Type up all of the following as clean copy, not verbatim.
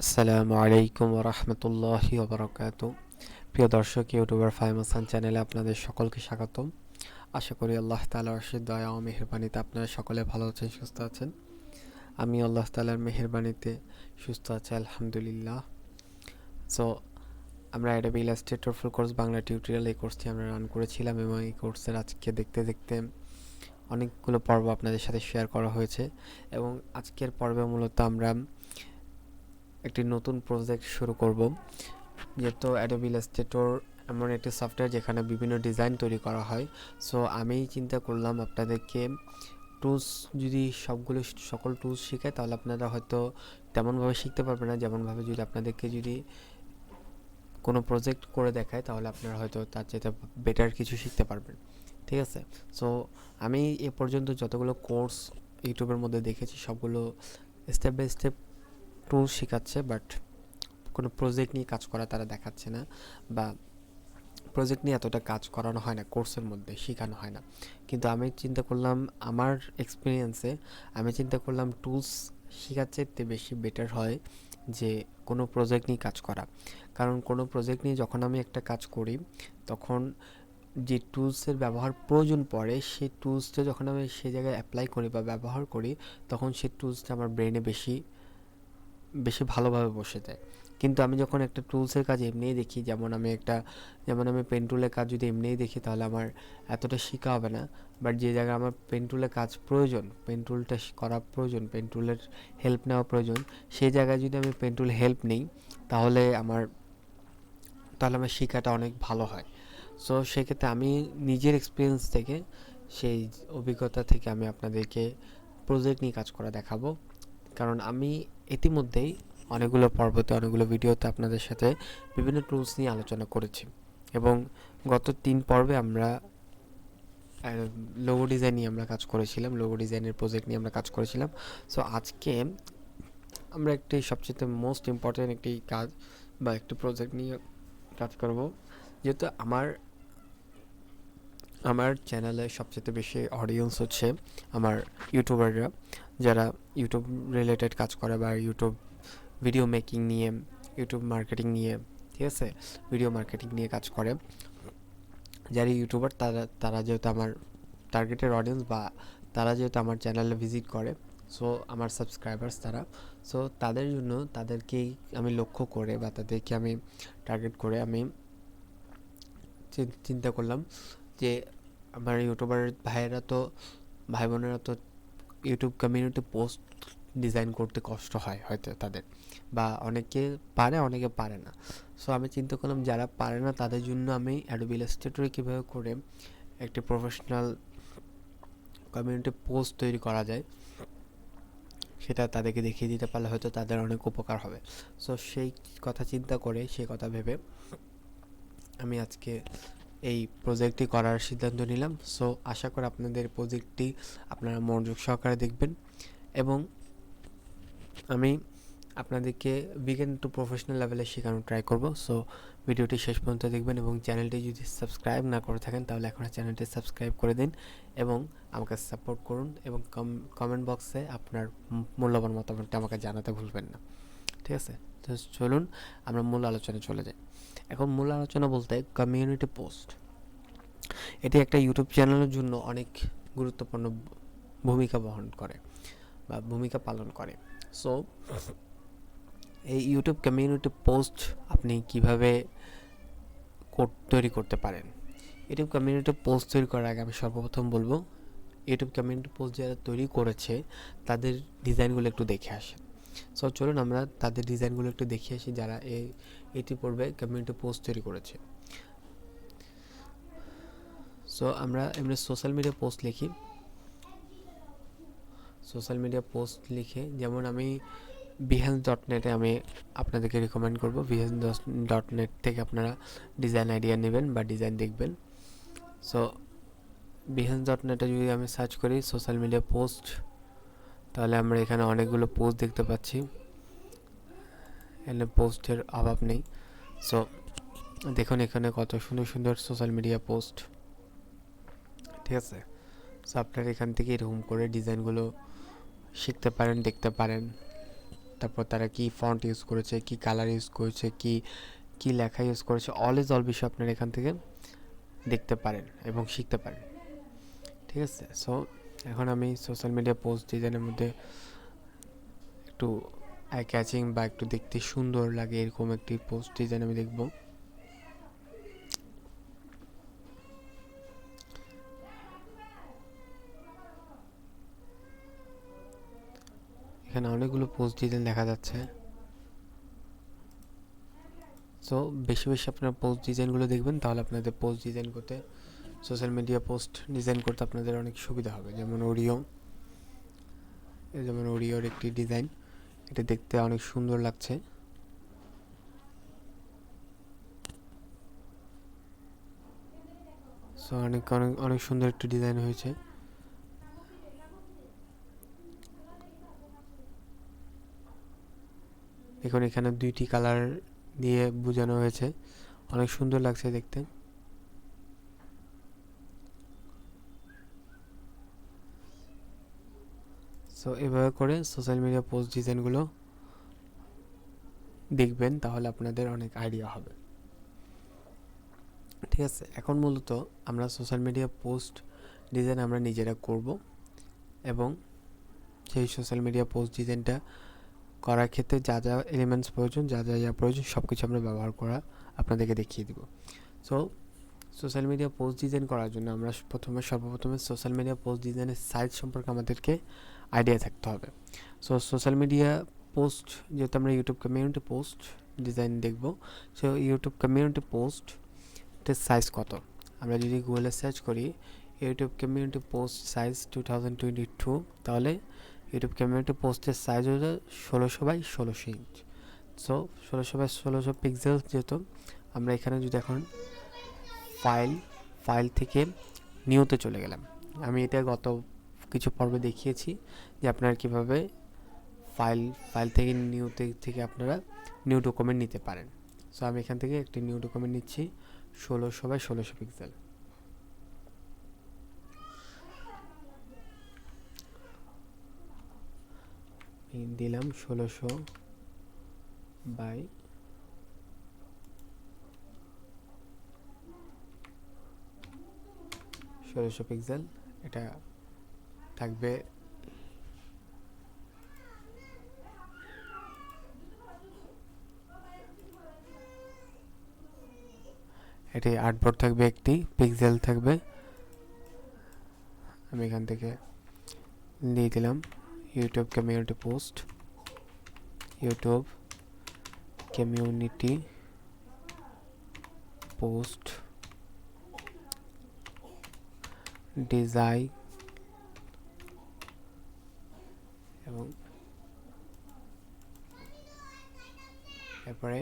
আসসালামু আলাইকুম ওয়া রাহমাতুল্লাহি ওয়া বারাকাতুহু। প্রিয় দর্শক, ইউটিউবার ফাহিম হাসান চ্যানেলে আপনাদের সকলকে স্বাগতম। আশা করি আল্লাহ তাআলার অশেষ দয়া ও মেহেরবানিতে আপনারা সকলে ভালো আছেন, সুস্থ আছেন। আমি আল্লাহ তাআলার মেহেরবানিতে সুস্থ আছি, আলহামদুলিল্লাহ। সো আমরা Adobe Illustrator full course Bangla tutorial এই কোর্সটি আমরা রান করেছিলাম এবং এই কোর্সের আজকে দেখতে দেখতে অনেকগুলো পর্ব আপনাদের সাথে শেয়ার করা হয়েছে এবং আজকের পর্বে মূলত আমরা একটি নতুন প্রজেক্ট শুরু করব। যেহেতু অ্যাডোবি ইলাস্ট্রেটর এমন একটি সফটওয়্যার যেখানে বিভিন্ন ডিজাইন তৈরি করা হয়, সো আমি চিন্তা করলাম আপনাদেরকে টুলস যদি সকল টুলস শেখায় তাহলে আপনারা হয়তো তেমনভাবে শিখতে পারবেন না, যেমনভাবে যদি আপনাদেরকে যদি কোনো প্রজেক্ট করে দেখায় তাহলে আপনারা হয়তো তার চেয়ে বেটার কিছু শিখতে পারবেন। ঠিক আছে, সো আমি এ পর্যন্ত যতগুলো কোর্স ইউটিউবের মধ্যে দেখেছি সবগুলো স্টেপ বাই স্টেপ টুলস শেখাচ্ছে, বাট কোনো প্রজেক্ট নিয়ে কাজ করা তারা দেখাচ্ছে না, বা প্রজেক্ট নিয়ে এতটা কাজ করানো হয় না, কোর্সের মধ্যে শেখানো হয় না। কিন্তু আমি চিন্তা করলাম, আমার এক্সপিরিয়েন্সে আমি চিন্তা করলাম টুলস শেখার চাইতে বেশি বেটার হয় যে কোনো প্রজেক্ট নিয়ে কাজ করা। কারণ কোনো প্রজেক্ট নিয়ে যখন আমি একটা কাজ করি তখন যে টুলসের ব্যবহার প্রয়োজন পড়ে সেই টুলসটা যখন আমি সেই জায়গায় অ্যাপ্লাই করি বা ব্যবহার করি তখন সেই টুলসটা আমার ব্রেনে বেশি বেশি ভালোভাবে বসে যায়। কিন্তু আমি যখন একটা টুলসের কাজ এমনিই দেখি, যেমন আমি পেন টুলের কাজ যদি এমনিই দেখি তাহলে আমার এতটা শেখা হবে না। বাট যে জায়গায় আমার পেন টুলের কাজ প্রয়োজন, পেন টুলটা করা প্রয়োজন, পেন টুলের হেল্প নেওয়া প্রয়োজন, সেই জায়গায় যদি আমি পেন টুল হেল্প নিই তাহলে আমার শেখাটা অনেক ভালো হয়। সো সেক্ষেত্রে আমি নিজের এক্সপিরিয়েন্স থেকে, সেই অভিজ্ঞতা থেকে আমি আপনাদেরকে প্রজেক্ট নিয়ে কাজ করা দেখাবো। কারণ আমি ইতিমধ্যেই অনেকগুলো ভিডিওতে আপনাদের সাথে বিভিন্ন টুলস নিয়ে আলোচনা করেছি এবং গত 3 পর্বে আমরা লোগো ডিজাইন নিয়ে আমরা কাজ করেছিলাম, লোগো ডিজাইনের প্রজেক্ট নিয়ে আমরা কাজ করেছিলাম। সো আজকে আমরা একটি সবচেয়ে মোস্ট ইম্পর্টেন্ট একটি কাজ বা একটি প্রজেক্ট নিয়ে কাজ করব। যেহেতু আমার চ্যানেলে সবচেয়ে বেশি অডিয়েন্স হচ্ছে আমার ইউটিউবাররা, যারা ইউটিউব রিলেটেড কাজ করে বা ইউটিউব ভিডিও মেকিং নিয়ে, ইউটিউব মার্কেটিং নিয়ে, ঠিক আছে, ভিডিও মার্কেটিং নিয়ে কাজ করে যারা ইউটিউবার, তারা যেহেতু আমার টার্গেটের অডিয়েন্স, বা তারা যেহেতু আমার চ্যানেলে ভিজিট করে, সো আমার সাবস্ক্রাইবার্স তারা, সো তাদের জন্য তাদেরকেই আমি লক্ষ্য করে বা তাদেরকে আমি টার্গেট করে আমি চিন্তা করলাম যে আমার ইউটিউবার ভাই বোনেরা তো ইউটিউব কমিউনিটি পোস্ট ডিজাইন করতে কষ্ট হয় হয়তো তাদের, বা অনেকে পারে অনেকে পারে না। সো আমি চিন্তা করলাম যারা পারে না তাদের জন্য আমি অ্যাডোবি ইলাস্ট্রেটরে কীভাবে করে একটি প্রফেশনাল কমিউনিটি পোস্ট তৈরি করা যায় সেটা তাদেরকে দেখিয়ে দিতে পারলে হয়তো তাদের অনেক উপকার হবে। সো সেই কথা চিন্তা করে, সেই কথা ভেবে আমি আজকে এই প্রজেক্টটি করার সিদ্ধান্ত নিলাম। সো আশা করি আপনাদের প্রজেক্টটি আপনারা মনোযোগ সহকারে দেখবেন এবং আমি আপনাদেরকে বিগিন টু প্রফেশনাল লেভেলে শেখানোর ট্রাই করব। সো ভিডিওটি শেষ পর্যন্ত দেখবেন এবং চ্যানেলটি যদি সাবস্ক্রাইব না করে থাকেন তাহলে এখন চ্যানেলটি সাবস্ক্রাইব করে দিন এবং আমাকে সাপোর্ট করুন এবং কমেন্ট বক্সে আপনার মূল্যবান মতামতটা আমাকে জানাতে ভুলবেন না। ঠিক আছে, তো চলুন আমরা মূল আলোচনায় চলে যাই। এখন মূল আলোচনা বলতে কমিউনিটি পোস্ট, এটি একটা ইউটিউব চ্যানেলের জন্য অনেক গুরুত্বপূর্ণ ভূমিকা বহন করে বা ভূমিকা পালন করে। সো এই ইউটিউব কমিউনিটি পোস্ট আপনি কিভাবে তৈরি করতে পারেন। ইউটিউব কমিউনিটি পোস্ট তৈরি করার আগে আমি সর্বপ্রথম বলবো, ইউটিউব কমিউনিটি পোস্ট যারা তৈরি করেছে তাদের ডিজাইনগুলো একটু দেখে আসেন। সো চলুন আমরা তাদের ডিজাইনগুলো একটু দেখে আসি যারা এটি পূর্বে কমিউনিটি পোস্ট তৈরি করেছে। সো আমরা এমনি সোশ্যাল মিডিয়া পোস্ট লিখে যেমন আমি behance.net আমি আপনাদেরকে রিকমেন্ড করব। behance.net থেকে আপনারা ডিজাইন আইডিয়া নেবেন বা ডিজাইন দেখবেন। সো behance.net যদি আমি সার্চ করি সোশ্যাল মিডিয়া পোস্ট, তাহলে আমরা এখানে অনেকগুলো পোস্ট দেখতে পাচ্ছি, এখানে পোস্টের অভাব নেই। সো দেখুন এখানে কত সুন্দর সুন্দর সোশ্যাল মিডিয়া পোস্ট, ঠিক আছে। সো আপনারা এখান থেকে এরকম করে ডিজাইনগুলো শিখতে পারেন, দেখতে পারেন, তারপর তারা কি ফন্ট ইউজ করেছে, কি কালার ইউজ করেছে, কি কি লেখা ইউজ করেছে, অল ইজ অল বিষয় আপনারা এখান থেকে দেখতে পারেন এবং শিখতে পারেন। ঠিক আছে, সো এখন আমি সোশ্যাল মিডিয়া পোস্ট ডিজাইনের মধ্যে একটু আই ক্যাচিং বা একটু দেখতে সুন্দর লাগে এরকম একটি পোস্ট ডিজাইন আমি দেখব। এখানে অনেকগুলো পোস্ট ডিজাইন দেখা যাচ্ছে। সো বেশি বেশি আপনারা পোস্ট ডিজাইনগুলো দেখবেন, তাহলে আপনাদের পোস্ট ডিজাইন করতে, সোশ্যাল মিডিয়া পোস্ট ডিজাইন করতে আপনাদের অনেক সুবিধা হবে। যেমন ওরিওর একটি ডিজাইন, এটা দেখতে অনেক সুন্দর লাগছে। সো অনেক অনেক অনেক সুন্দর একটি ডিজাইন হয়েছে। দেখুন এখানে দুইটি কালার দিয়ে বোঝানো হয়েছে, অনেক সুন্দর লাগছে দেখতে। সো এভাবে করে সোশ্যাল মিডিয়া পোস্ট ডিজাইনগুলো দেখবেন, তাহলে আপনাদের অনেক আইডিয়া হবে। ঠিক আছে, এখন মূলত আমরা সোশ্যাল মিডিয়া পোস্ট ডিজাইন আমরা নিজেরা করব, এবং সেই সোশ্যাল মিডিয়া পোস্ট ডিজাইনটা করার ক্ষেত্রে যা যা এলিমেন্টস প্রয়োজন, যা যা প্রয়োজন সব কিছু আমরা ব্যবহার করা আপনাদেরকে দেখিয়ে দিব। So social media post design করার জন্য আমরা সর্বপ্রথমে সোশ্যাল মিডিয়া পোস্ট ডিজাইনের সাইজ সম্পর্কে আমাদেরকে আইডিয়া থাকতে হবে। সো সোশ্যাল মিডিয়া পোস্ট, যেহেতু আমরা ইউটিউব কমিউনিটি পোস্ট ডিজাইন দেখব, সো ইউটিউব কমিউনিটি পোস্টের সাইজ কত, আমরা যদি গুগলে সার্চ করি ইউটিউব কমিউনিটি পোস্ট সাইজ 2022, তাহলে ইউটিউব কমিউনিটি পোস্টের সাইজ হলো 16x16 inch. So 16x16 pixel. যেহেতু আমরা এখানে যদি এখন ফাইল থেকে নিউতে চলে গেলাম, আমি এটা গত কিছু পর্বে দেখিয়েছি যে আপনারা কীভাবে ফাইল থেকে থেকে আপনারা নিউ ডকুমেন্ট নিতে পারেন। সো আমি এখান থেকে একটি নিউ ডকুমেন্ট নিচ্ছি 16x16 পিক্সেল। দিলাম 16x16 পিক্সেল। এটা থাকবে এটি আর্টবোর্ড থাকবে, একটি পিক্সেল থাকবে। আমি এখান থেকে দিয়ে দিলাম YouTube community post, YouTube community post design, এবং এরপরে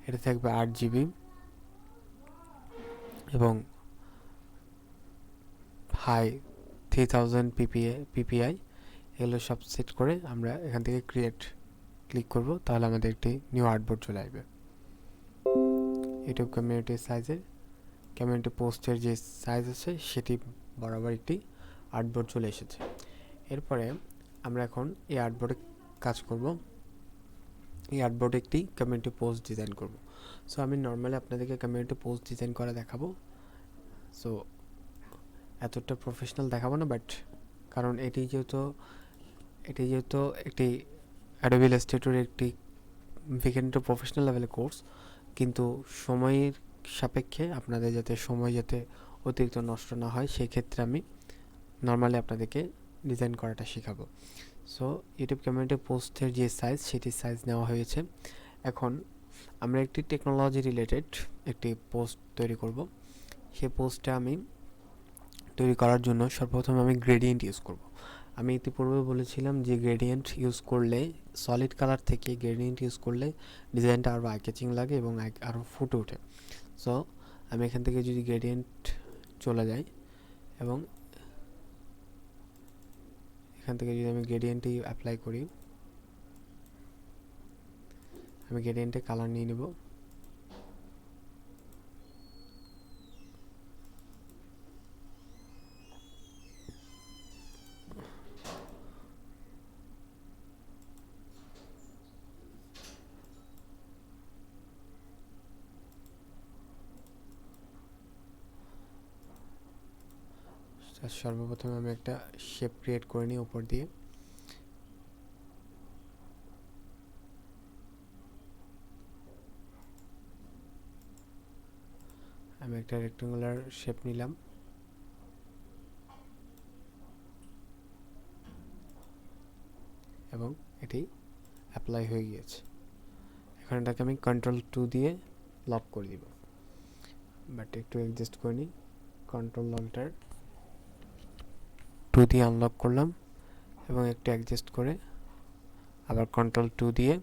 এটা থাকবে 8 GB এবং হাই 3000 PPI। এগুলো সব সেট করে আমরা এখান থেকে ক্লিক করব, তাহলে আমাদের একটি নিউ আর্টবোর্ড চলে আসবে। ইউটিউব কমিউনিটি পোস্টের যে সাইজ আছে সেটি বরাবর একটি আর্টবোর্ড চলে এসেছে। এরপরে আমরা এখন এই আর্টবোর্ডে কাজ করব, এই আর্টবোর্ডে একটি কমিউনিটি পোস্ট ডিজাইন করব। সো আমি নর্মালি আপনাদেরকে কমিউনিটি পোস্ট ডিজাইন করা দেখাবো। সো এতটা প্রফেশনাল দেখাবো না, বাট কারণ এটি যেহেতু একটি অ্যাডোবি ইলাস্ট্রেটর একটি বিগিনার টু প্রফেশনাল লেভেলের কোর্স, কিন্তু সময়ের সাপেক্ষে আপনাদের যাতে সময় যাতে অতিরিক্ত নষ্ট না হয়, সেই ক্ষেত্রে আমি নর্মালি আপনাদেরকে ডিজাইন করাটা শেখাবো। সো ইউটিউব কমিউনিটি পোস্টের যে সাইজ, সেটি সাইজ নেওয়া হয়েছে। এখন আমরা একটি টেকনোলজি রিলেটেড একটি পোস্ট তৈরি করব। সেই পোস্টটা আমি তৈরি করার জন্য সর্বপ্রথম আমি গ্রেডিয়েন্ট ইউজ করব। আমি ইতিপূর্বে বলেছিলাম যে গ্রেডিয়েন্ট ইউজ করলে, সলিড কালার থেকে গ্রেডিয়েন্ট ইউজ করলে ডিজাইনটা আরও আই ক্যাচিং লাগে এবং আরও ফুটে ওঠে। সো আমি এখান থেকে যদি গ্রেডিয়েন্ট চলে যাই এবং এখান থেকে যদি আমি গ্রেডিয়েন্টই অ্যাপ্লাই করি, আমি গ্রেডিয়েন্টে কালার নিয়ে নেব। সর্বপ্রথমে আমি একটা শেপ ক্রিয়েট করে নিই উপর দিয়ে। আমি একটা রেক্ট্যাঙ্গুলার শেপ নিলাম এবং এটি অ্যাপ্লাই হয়ে গিয়েছে। এখন এটাকে আমি Ctrl+2 দিয়ে লক করে দিব, বাট একটু অ্যাডজাস্ট করে নিই। Ctrl+2 দিয়ে আনলক করলাম এবং একটু অ্যাডজাস্ট করে আবার Ctrl+2 দিয়ে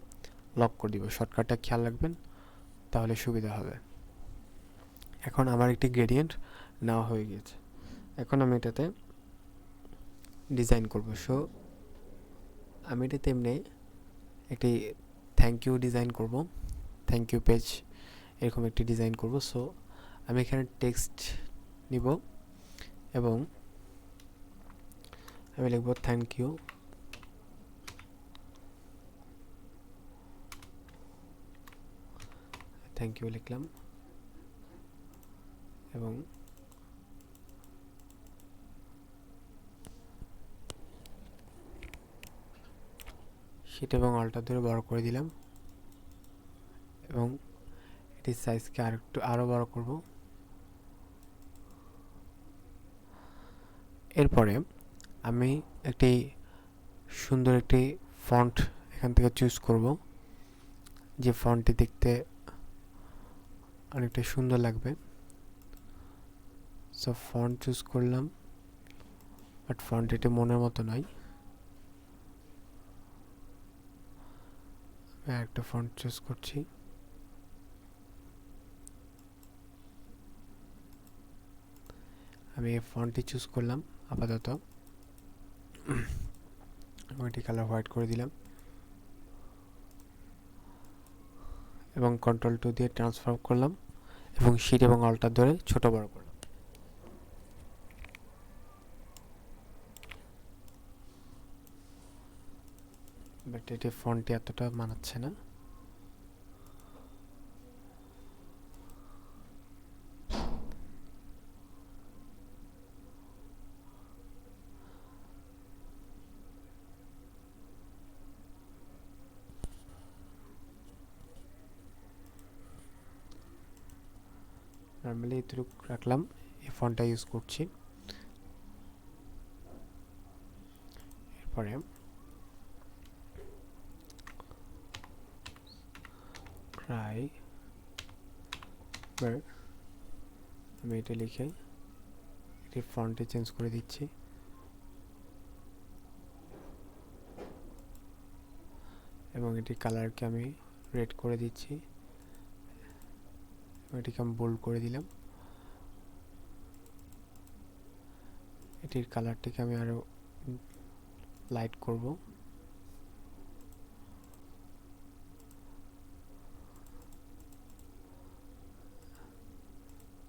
লক করে দিব। শর্টকাটটা খেয়াল রাখবেন, তাহলে সুবিধা হবে। এখন আমার একটি গ্রেডিয়েন্ট নেওয়া হয়ে গেছে। এখন আমি এটাতে ডিজাইন করব। সো আমি এটাতে এমনি একটি থ্যাংক ইউ ডিজাইন করব, থ্যাংক ইউ পেজ এরকম একটি ডিজাইন করব। সো আমি এখানে টেক্সট নিব এবং আমি লিখব থ্যাংক ইউ, থ্যাংক ইউ লিখলাম এবং শিট এবং অল্টার ধরে বড় করে দিলাম এবং এটির সাইজকে আরও বড় করব। এরপরে আমি একটি সুন্দর একটি ফন্ট এখান থেকে চুজ করব, যে ফন্টটি দেখতে অনেকটা সুন্দর লাগবে। সো ফন্ট চুজ করলাম, বাট ফন্ট এটি মনের মতো নয়। আমি একটা ফন্ট চুজ করছি। আমি এই ফন্টটি চুজ করলাম আপাতত এবং এটি কালার হোয়াইট করে দিলাম এবং Ctrl+2 দিয়ে ট্রান্সফর্ম করলাম এবং শিট এবং অল্টার ধরে ছোট বড় করলাম। বাট এটি ফন্টটি এতটা মানাচ্ছে না। নর্মালি এতটুকু রাখলাম, এই ফন্টটা ইউজ করছি। এরপরে আমি এটা লিখে এটি ফন্টে চেঞ্জ করে দিচ্ছি এবং এটি কালারকে আমি রেড করে দিচ্ছি। এটিকে আমি বোল্ড করে দিলাম। এটির কালারটিকে আমি আরো লাইট করব।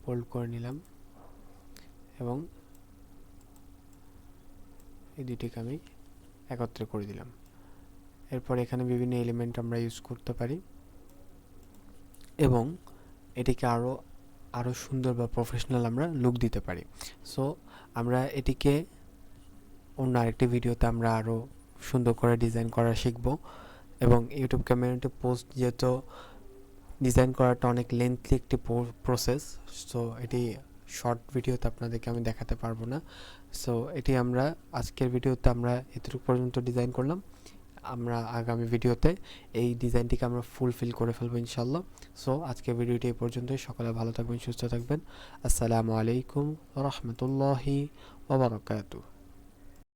বোল্ড করে নিলাম এবং এই দুটিকে আমি একত্রে করে দিলাম। এরপর এখানে বিভিন্ন এলিমেন্ট আমরা ইউজ করতে পারি এবং এটিকে আরো সুন্দর বা প্রফেশনাল আমরা লুক দিতে পারি। সো আমরা এটিকে অন্য আরেকটি ভিডিওতে আমরা আরো সুন্দর করে ডিজাইন করা শিখব এবং ইউটিউব কমিউনিটি পোস্ট যেহেতু ডিজাইন করাটা অনেক লেন্থলি একটি প্রসেস, সো এটি শর্ট ভিডিওতে আপনাদেরকে আমি দেখাতে পারবো না। সো এটি আমরা আজকের ভিডিওতে আমরা এতটুকু পর্যন্ত ডিজাইন করলাম। আমরা আগামী ভিডিওতে এই ডিজাইনটিকে আমরা ফুলফিল করে ফেলবো ইনশাল্লাহ। সো আজকের ভিডিওটি এই পর্যন্তই। সকলে ভালো থাকবেন, সুস্থ থাকবেন। আসসালামু আলাইকুম ওয়া রাহমাতুল্লাহি ওয়া বারাকাতুহু।